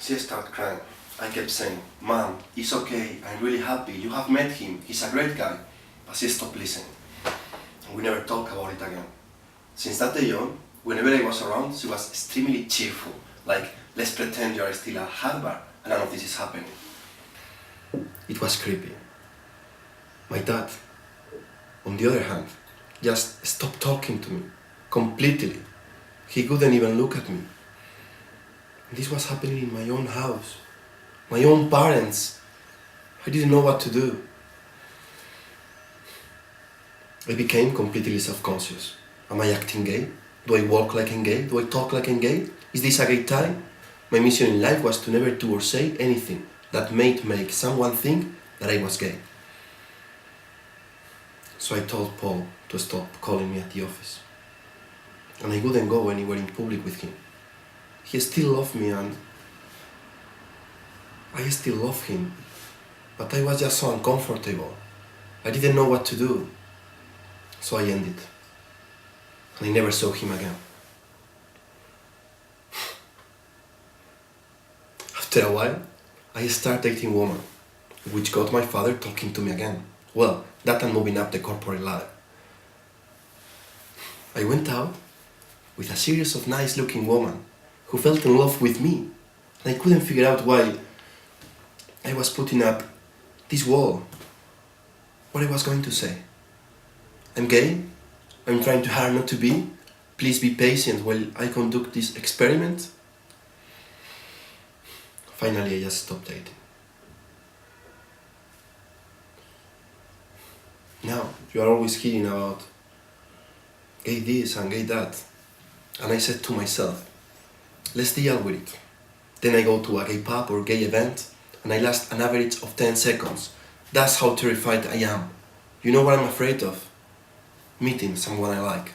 She started crying. I kept saying, Mom, it's okay, I'm really happy, you have met him, he's a great guy. But she stopped listening. And we never talked about it again. Since that day on, whenever I was around, she was extremely cheerful. Like, let's pretend you are still at Harvard and none of this is happening. It was creepy. My dad, on the other hand, just stopped talking to me, completely. He couldn't even look at me. This was happening in my own house, my own parents. I didn't know what to do. I became completely self-conscious. Am I acting gay? Do I walk like I'm gay? Do I talk like I'm gay? Is this a gay time? My mission in life was to never do or say anything that might make someone think that I was gay. So I told Paul to stop calling me at the office. And I wouldn't go anywhere in public with him. He still loved me and I still love him. But I was just so uncomfortable. I didn't know what to do. So I ended. And I never saw him again. After a while, I started dating a woman, which got my father talking to me again. Well, that and moving up the corporate ladder. I went out with a series of nice-looking women who fell in love with me. And I couldn't figure out why I was putting up this wall. What I was going to say. I'm gay. I'm trying too hard not to be. Please be patient while I conduct this experiment. Finally, I just stopped dating. Now, you are always hearing about gay this and gay that. And I said to myself, let's deal with it. Then I go to a gay pub or gay event and I last an average of 10 seconds. That's how terrified I am. You know what I'm afraid of? Meeting someone I like.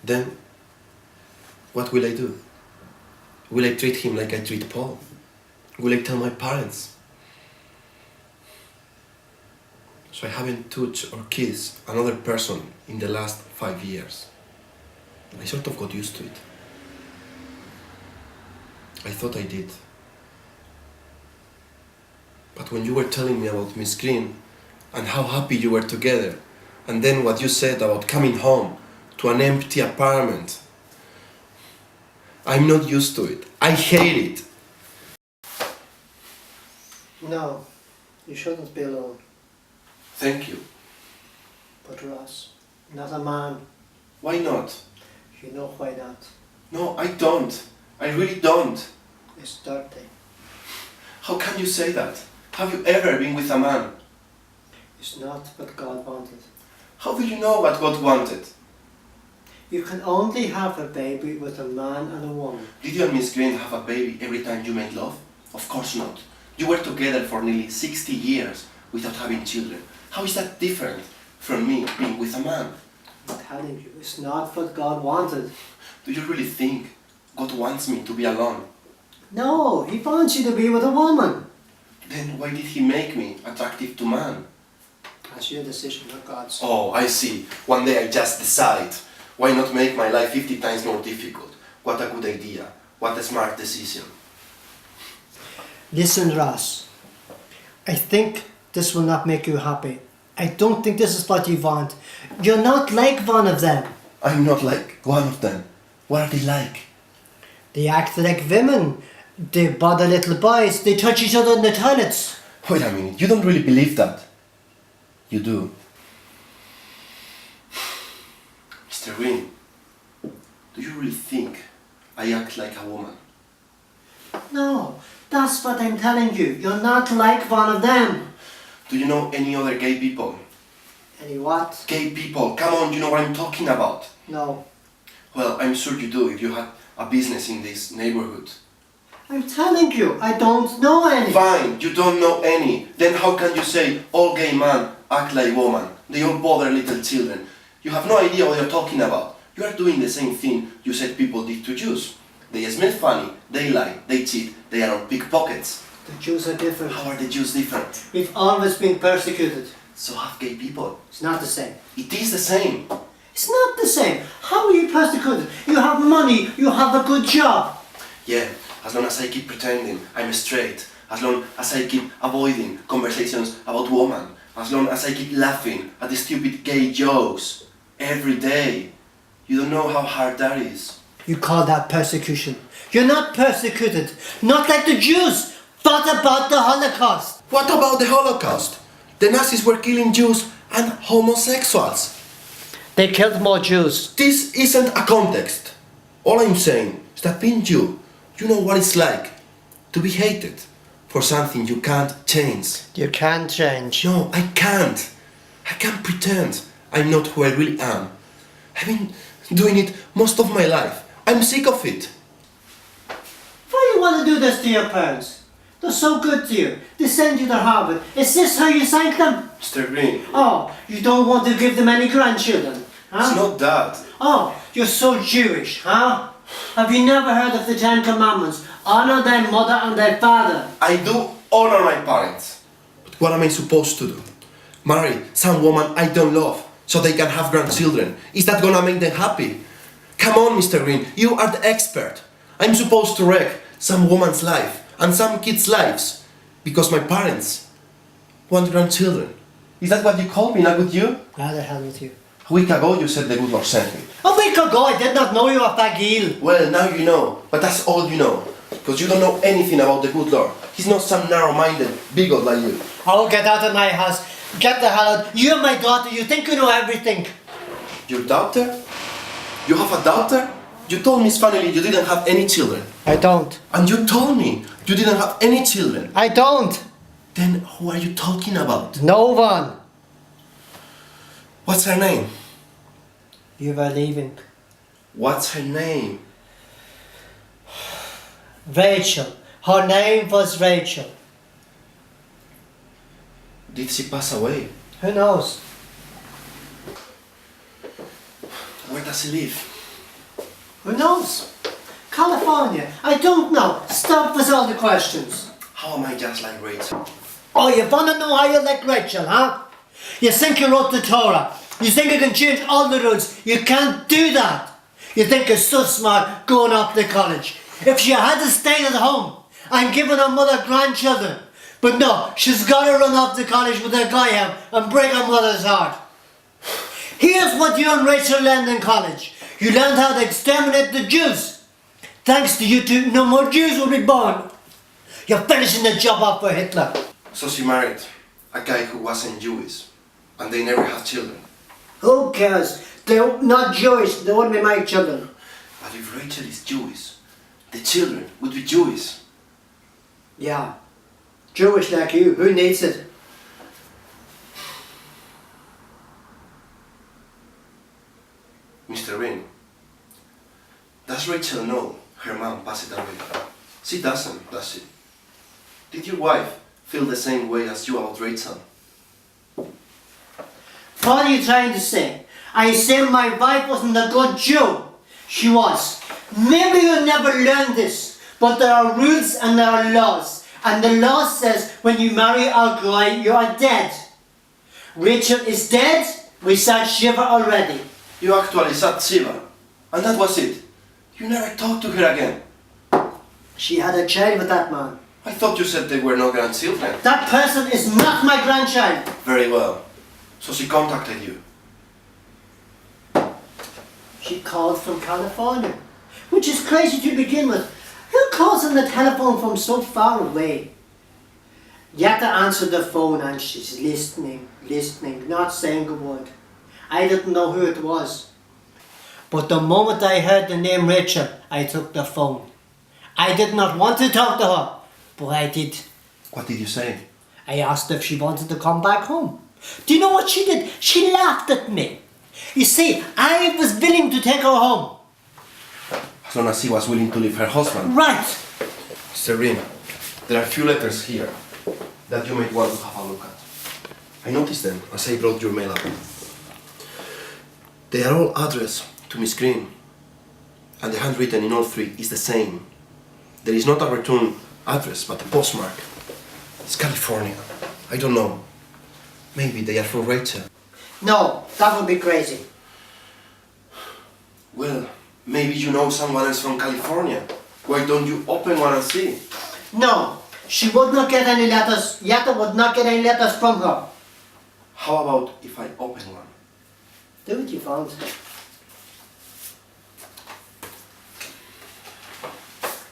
Then, what will I do? Will I treat him like I treat Paul? Will I tell my parents? So I haven't touched or kissed another person in the last 5 years. I sort of got used to it. I thought I did. But when you were telling me about Miss Green and how happy you were together, and then what you said about coming home to an empty apartment, I'm not used to it. I hate it. No, you shouldn't be alone. Thank you. But Ross, not a man. Why not? You know why not. No, I don't. I really don't. It's dirty. How can you say that? Have you ever been with a man? It's not what God wanted. How do you know what God wanted? You can only have a baby with a man and a woman. Did you and Miss Green have a baby every time you made love? Of course not. You were together for nearly 60 years without having children. How is that different from me being with a man? I'm telling you, it's not what God wanted. Do you really think God wants me to be alone? No, He wants you to be with a woman. Then why did He make me attractive to man? That's your decision, not God's. Oh, I see. One day I just decide. Why not make my life 50 times more difficult? What a good idea. What a smart decision. Listen, Ross. I think this will not make you happy. I don't think this is what you want. You're not like one of them. I'm not like one of them. What are they like? They act like women. They bother little boys. They touch each other in the toilets. Wait a minute, you don't really believe that? You do. Mr. Green, do you really think I act like a woman? No, that's what I'm telling you. You're not like one of them. Do you know any other gay people? Any what? Gay people, come on, you know what I'm talking about. No. Well, I'm sure you do if you had a business in this neighborhood. I'm telling you, I don't know any. Fine, you don't know any. Then how can you say all gay men act like women? They all bother little children. You have no idea what you're talking about. You are doing the same thing you said people did to Jews. They smell funny, they lie, they cheat, they are all pickpockets. The Jews are different. How are the Jews different? We've always been persecuted. So have gay people. It's not the same. It is the same. It's not the same. How are you persecuted? You have money, you have a good job. Yeah, as long as I keep pretending I'm straight, as long as I keep avoiding conversations about women, as long as I keep laughing at the stupid gay jokes every day. You don't know how hard that is. You call that persecution. You're not persecuted. Not like the Jews. What about the Holocaust? What about the Holocaust? The Nazis were killing Jews and homosexuals. They killed more Jews. This isn't a context. All I'm saying is that being Jew, you know what it's like to be hated for something you can't change. You can't change. No, I can't. I can't pretend I'm not who I really am. I've been doing it most of my life. I'm sick of it. Why do you want to do this to your parents? They're so good to you. They send you to Harvard. Is this how you thank them? Mr. Green. Oh, you don't want to give them any grandchildren, huh? It's not that. Oh, you're so Jewish, huh? Have you never heard of the 10 Commandments? Honor thy mother and thy father. I do honor my parents. But what am I supposed to do? Marry some woman I don't love so they can have grandchildren? Is that gonna make them happy? Come on, Mr. Green, you are the expert. I'm supposed to wreck some woman's life and some kids' lives because my parents want grandchildren. Is that what you called me, not with you? How the hell with you? A week ago you said the good Lord sent me. A week ago I did not know you were Fagil. Well, now you know, but that's all you know. Because you don't know anything about the good Lord. He's not some narrow-minded bigot like you. Oh, get out of my house. Get the hell out. You're my daughter. You think you know everything. Your daughter? You have a daughter? You told Miss Family you didn't have any children. I don't. And you told me you didn't have any children. I don't. Then who are you talking about? No one. What's her name? You were leaving. What's her name? Rachel. Her name was Rachel. Did she pass away? Who knows? Where does she live? Who knows? California. I don't know. Stop with all the questions. How am I just like Rachel? Oh, you want to know how you like Rachel, huh? You think you wrote the Torah. You think you can change all the rules. You can't do that. You think you're so smart going off to college. If she had to stay at home and giving her mother grandchildren. But no, she's got to run off to college with her guy out and break her mother's heart. Here's what you and Rachel learned in college. You learned how to exterminate the Jews. Thanks to you two, no more Jews will be born. You're finishing the job off for Hitler. So she married a guy who wasn't Jewish. And they never had children. Who cares? They're not Jewish, they wouldn't be my children. But if Rachel is Jewish, the children would be Jewish. Yeah, Jewish like you, who needs it? Mr. Green, does Rachel know her mom passed away? She doesn't, does she? Did your wife feel the same way as you about Rachel? What are you trying to say? Are you saying my wife wasn't a good Jew? She was. Maybe you never learned this, but there are rules and there are laws. And the law says when you marry a guy, you are dead. Rachel is dead, we said Shiva already. You actually said Shiva, and that was it. You never talked to her again. She had a child with that man. I thought you said they were no grandchildren. That person is not my grandchild. Very well. So she contacted you. She called from California, which is crazy to begin with. Who calls on the telephone from so far away? Yetta answered the phone and she's listening, not saying a word. I didn't know who it was. But the moment I heard the name Rachel, I took the phone. I did not want to talk to her, but I did. What did you say? I asked if she wanted to come back home. Do you know what she did? She laughed at me. You see, I was willing to take her home. As long as she was willing to leave her husband. Right. Mr. Green, there are a few letters here that you might want to have a look at. I noticed them as I brought your mail up. They are all addressed to Miss Green, and the handwritten in all three is the same. There is not a return address, but a postmark. It's California. I don't know. Maybe they are for Rachel. No, that would be crazy. Well, maybe you know someone else from California. Why don't you open one and see? No, she would not get any letters. Yetta would not get any letters from her. How about if I open one? Do what you want.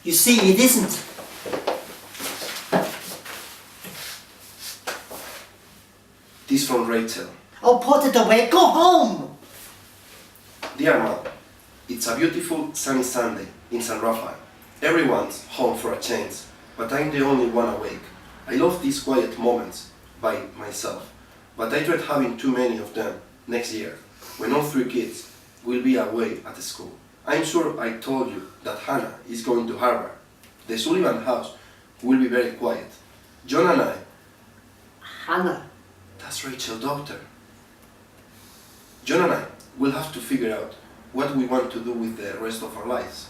You see, it isn't. This from Rachel. Oh, put it away. Go home. Dear Mom, it's a beautiful sunny Sunday in San Rafael. Everyone's home for a change, but I'm the only one awake. I love these quiet moments by myself, but I dread having too many of them next year, when all 3 kids will be away at school. I'm sure I told you that Hannah is going to Harvard. The Sullivan house will be very quiet. John and I... Hannah. That's Rachel, doctor. John and I will have to figure out what we want to do with the rest of our lives.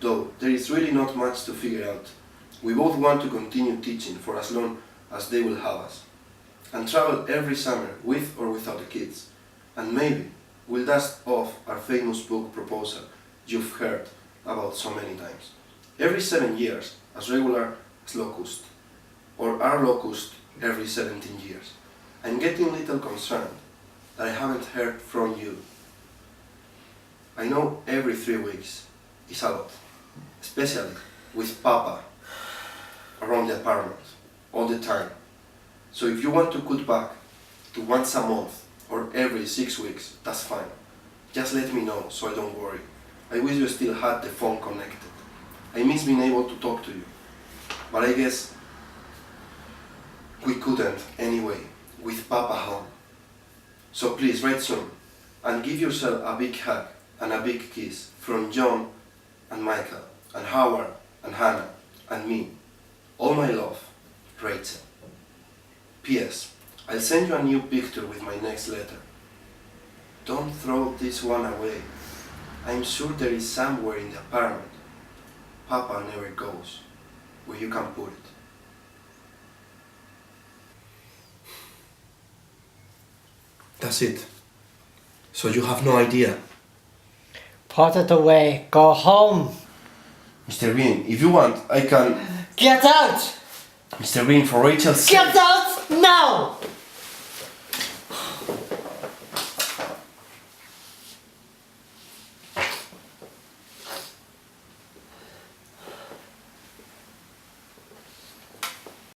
Though there is really not much to figure out. We both want to continue teaching for as long as they will have us, and travel every summer with or without the kids. And maybe we'll dust off our famous book proposal you've heard about so many times. Every 7 years, as regular as locust, or our locust every 17 years. I'm getting a little concerned that I haven't heard from you. I know every 3 weeks is a lot, especially with Papa around the apartment all the time. So if you want to cut back to once a month or every 6 weeks, that's fine. Just let me know so I don't worry. I wish you still had the phone connected. I miss being able to talk to you, but I guess we couldn't anyway with Papa home. So please write soon and give yourself a big hug and a big kiss from John and Michael and Howard and Hannah and me. All my love, Rachel. P.S. I'll send you a new picture with my next letter. Don't throw this one away. I'm sure there is somewhere in the apartment. Papa never goes, where you can put it. That's it. So you have no idea. Put it away. Go home. Mr. Bean, if you want, I can... Get out! Mr. Bean, for Rachel's sake... Get out now!